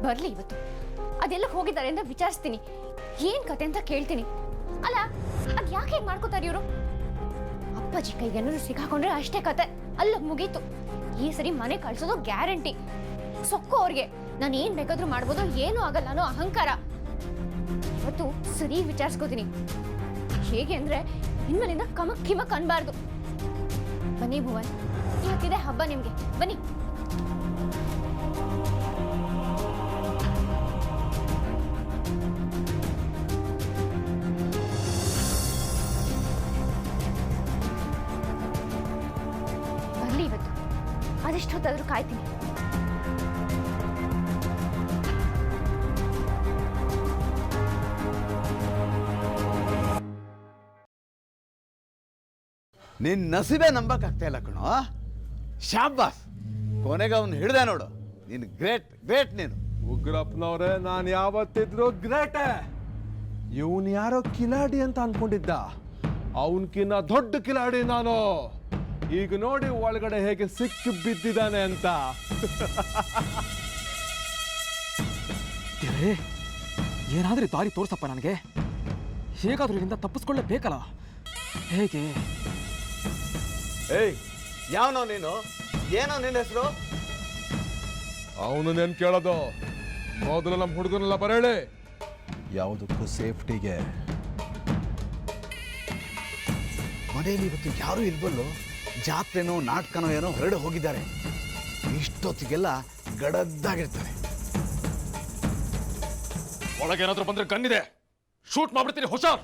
ಬರ್ಲಿ ಇವತ್ತು ಅದೆಲ್ಲ ಹೋಗಿದ್ದಾರೆ ಅಂತ ವಿಚಾರಿಸ್ತೀನಿ, ಏನ್ ಕತೆ ಅಂತ ಕೇಳ್ತೀನಿ. ಅಲ್ಲ ಅದ್ ಯಾಕೆ ಹೇಗೆ ಮಾಡ್ಕೋತಾರೆ ಇವರು? ಅಪ್ಪಾಜಿ ಕೈಗೆ ಏನಾದ್ರು ಸಿಕ್ಕಾಕೊಂಡ್ರೆ ಅಷ್ಟೇ ಕತೆ, ಅಲ್ಲ ಮುಗೀತು. ಈ ಸರಿ ಮನೆ ಕಳ್ಸೋದು ಗ್ಯಾರಂಟಿ. ಸೊಕ್ಕು ಅವ್ರಿಗೆ, ನಾನು ಏನ್ ಬೇಕಾದ್ರೂ ಮಾಡ್ಬೋದು, ಏನೂ ಆಗಲ್ಲ ಅನ್ನೋ ಅಹಂಕಾರ. ಇವತ್ತು ಸರಿ ವಿಚಾರಿಸ್ಕೋತೀನಿ. ಹೇಗೆ ಅಂದ್ರೆ ಇನ್ಮೇಲಿಂದ ಕಮಕ್ ಕಿಮಕ್ ಅನ್ಬಾರ್ದು. ಬನ್ನಿ ಭುವನ್, ಇವತ್ತಿದೆ ಹಬ್ಬ ನಿಮ್ಗೆ, ಬನ್ನಿ. ಬರ್ಲಿ ಇವತ್ತು, ಅದೆಷ್ಟೊತ್ತಾದ್ರೂ ಕಾಯ್ತೀನಿ. ನಿನ್ನ ನಸಿಬೆ ನಂಬಕ್ಕಾಗ್ತಾ ಇಲ್ಲ ಕಣೋ. ಶಾಬಾಸ್, ಕೊನೆಗೆ ಅವನು ಹಿಡ್ದೆ ನೋಡು. ನೀನು ಗ್ರೇಟ್ ನೀನು. ಉಗ್ರಪ್ಪನವ್ರೆ, ನಾನು ಯಾವತ್ತಿದ್ರು ಗ್ರೇಟೇ. ಇವನ್ ಯಾರೋ ಕಿಲಾಡಿ ಅಂತ ಅನ್ಕೊಂಡಿದ್ದ, ಅವನ್ಕಿನ್ನ ದೊಡ್ಡ ಕಿಲಾಡಿ ನಾನು. ಈಗ ನೋಡಿ ಒಳಗಡೆ ಹೇಗೆ ಸಿಕ್ಕಿ ಬಿದ್ದಿದ್ದಾನೆ ಅಂತ. ಏನಾದ್ರೂ ದಾರಿ ತೋರ್ಸಪ್ಪ ನನಗೆ. ಹೇಗಾದ್ರೂ ಇಲ್ಲಿಂದ ತಪ್ಪಿಸ್ಕೊಳ್ಳೇಬೇಕಲ್ಲ. ಹೇಗೆ? ಏಯ್, ಯಾವನೋ ನೀನು? ಏನೋ ನಿನ್ನ ಹೆಸರು? ಅವನು ನೆನ್ ಕೇಳೋದು ಮೊದಲು ನಮ್ಮ ಹುಡುಗನೆಲ್ಲ ಬರೇಳಿ. ಯಾವುದಕ್ಕೂ ಸೇಫ್ಟಿಗೆ. ಮನೆಯಲ್ಲಿ ಇವತ್ತು ಯಾರೂ ಇಲ್ಬಲ್ಲು. ಜಾತ್ರೆನೋ ನಾಟಕನೋ ಏನೋ ಹೊರಡೆ ಹೋಗಿದ್ದಾರೆ. ಇಷ್ಟೊತ್ತಿಗೆಲ್ಲ ಗಡದ್ದಾಗಿರ್ತಾರೆ. ಒಳಗೆ ಏನಾದ್ರೂ ಬಂದ್ರೆ ಗನ್ನಿದೆ, ಶೂಟ್ ಮಾಡ್ಬಿಡ್ತೀನಿ. ಹುಷಾರ್.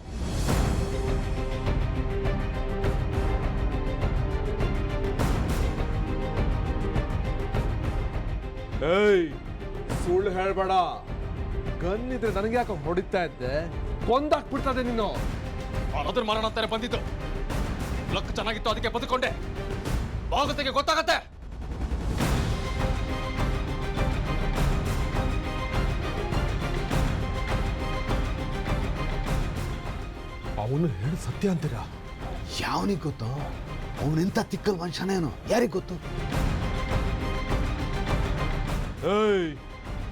ಏಯ್, ಸುಳ್ಳು ಹೇಳ್ಬೇಡ. ಗನ್ನಿದ್ರೆ ನನಗೆ ಯಾಕೆ ಹೊಡಿತಾ ಇದ್ದೆ? ಕೊಂದಾಕ್ಬಿಡ್ತದೆ ನೀನು. ಅದನ್ನ ಮಾಡೋಣ ಅಂತಾನೆ ಬಂದಿದ್ದು. ಲಕ್ ಚೆನ್ನಾಗಿತ್ತು, ಅದಕ್ಕೆ ಬದುಕೊಂಡೆ. ಬಾಗುತ್ತಿಗೆ ಗೊತ್ತಾಗತ್ತೆ. ಅವನು ಹೇಳಿ ಸತ್ಯ ಅಂತೀರಾ? ಯಾವನಿಗೆ ಗೊತ್ತು? ಅವನೆಂತ ತಿಕ್ಕಲ್ ಮನುಷ್ಯನೇನು, ಯಾರಿಗೆ ಗೊತ್ತು? ಏಯ್,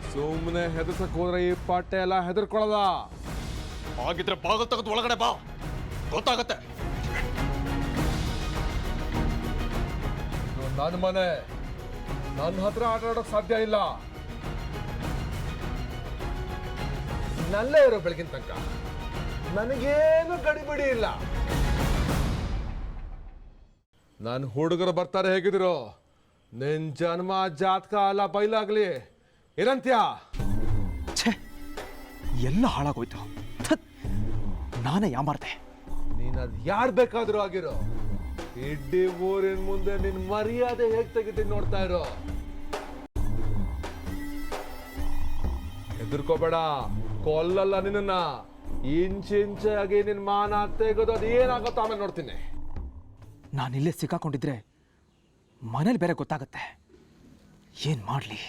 ಸುಮ್ಮನೆ ಹೆದರ್ಸಕ್ ಹೋದ್ರೆ ಈ ಪಾಟೆ ಎಲ್ಲ ಹೆದರ್ಕೊಳ್ಳದ. ಆಗಿದ್ರೆ ಬಾಗಲ್ ತೆಗೆದು ಒಳಗಡೆ ಬಾ, ಗೊತ್ತಾಗತ್ತೆ. ನನ್ನ ಮನೆ, ನನ್ನ ಹತ್ರ ಆಟ ಆಡೋಕ್ ಸಾಧ್ಯ ಇಲ್ಲ. ನಲ್ಲೇ ಇರೋ ಬೆಳಗಿನ ತನಕ ನನಗೇನು ಗಡಿಬಿಡಿ ಇಲ್ಲ. ನನ್ನ ಹುಡುಗರು ಬರ್ತಾರೆ ಹೇಗಿದ್ರು. ನಿನ್ ಜನ್ಮ ಜಾತಕ ಎಲ್ಲ ಬಯಲಾಗ್ಲಿ ಏನಂತ್ಯ? ಛೇ, ಎಲ್ಲ ಹಾಳಾಗೋಯ್ತು. ನಾನೇ ಯಾಮಾರ್ದೆ. ನೀನ್ ಅದ್ ಯಾರು ಬೇಕಾದ್ರೂ ಆಗಿರೋ, ಇಡ್ಡಿ ಊರಿನ ಮುಂದೆ ನಿನ್ ಮರ್ಯಾದೆ ಹೇಗ್ ತೆಗಿತೀನಿ ನೋಡ್ತಾ ಇರೋ. ಹೆದರ್ಕೋಬೇಡ, ಕೊಲ್ಲಲ್ಲ ನಿನ್ನ. ಇಂಚಾಗಿ ನಿನ್ ಮಾನ ತೆಗೆದು ಅದು ಏನಾಗುತ್ತೋ ಆಮೇಲೆ ನೋಡ್ತೀನಿ. ನಾನಿಲ್ಲೇ ಸಿಕ್ಕಾಕೊಂಡಿದ್ರೆ ಮನೇಲಿ ಬೇರೆ ಗೊತ್ತಾಗತ್ತೆ. ಏನ್ ಮಾಡ್ಲಿ?